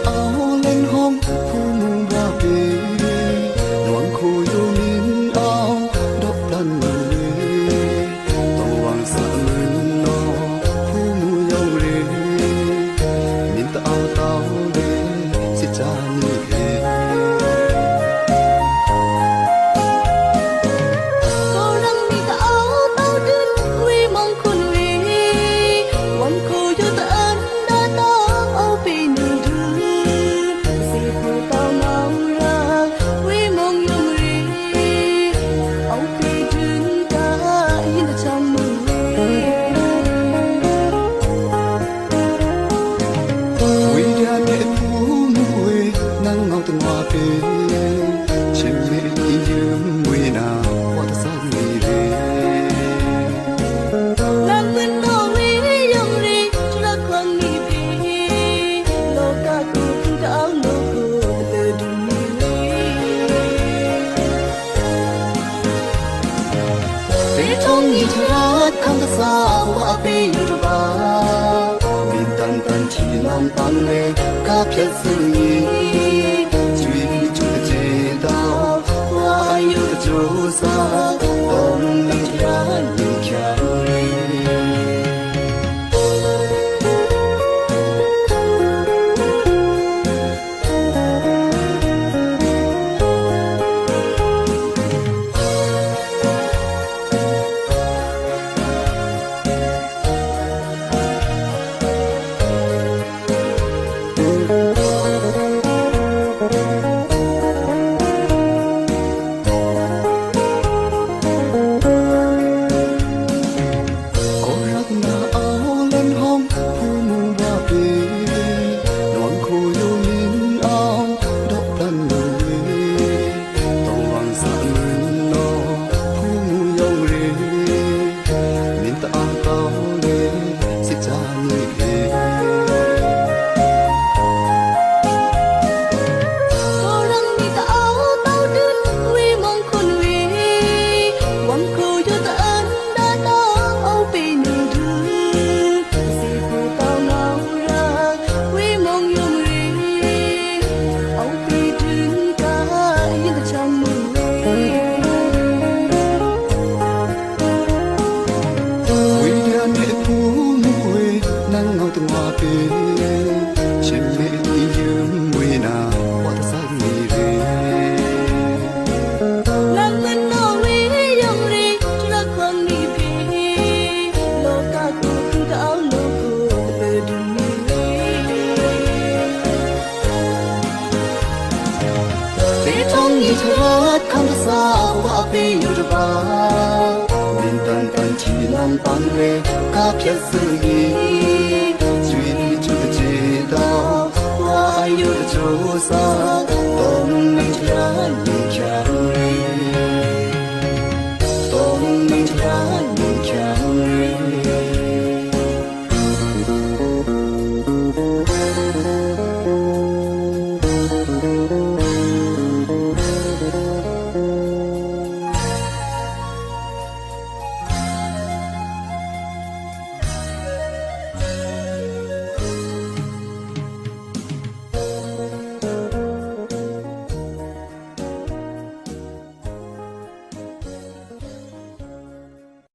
áo lên hôm thu mùng ba về loang khôi yêu min áo đắp đan mười tàu hoàng sa mừng nó thu mùng yêu rê min ta áo tao đê sẽ cha ni về cô răng mi ta áo tao đứt quy mong khôn về hoàng khôi yêu ta ân đã tao áo bị nửa từng hoa về trên mẹ đi nhớ mùi nào hoa ta sang đi về làm quên đâu vì dòng đi cho đã quăng đi về lo cả cuộc đã lo cuộc từ đường đi về trong nghĩ cho không ta xa hoa về yêu ba min tan tan chỉ làm tan lệ cả phiền sự nhỉ dù xa đông lạnh giá nhìn chàng từng hoa về trên mẹ đi nhớ mùi nào hoa ta sang đi về làm quên đâu vì dòng đi cho đã quăng đi về lo cả cuộc đã lo cuộc từ đường đi về trong nghĩ cho không ta xa hoa về yêu ba min tan tan chỉ làm tan lệ cả phiền sự nhỉ dù xa đông lạnh giá nhìn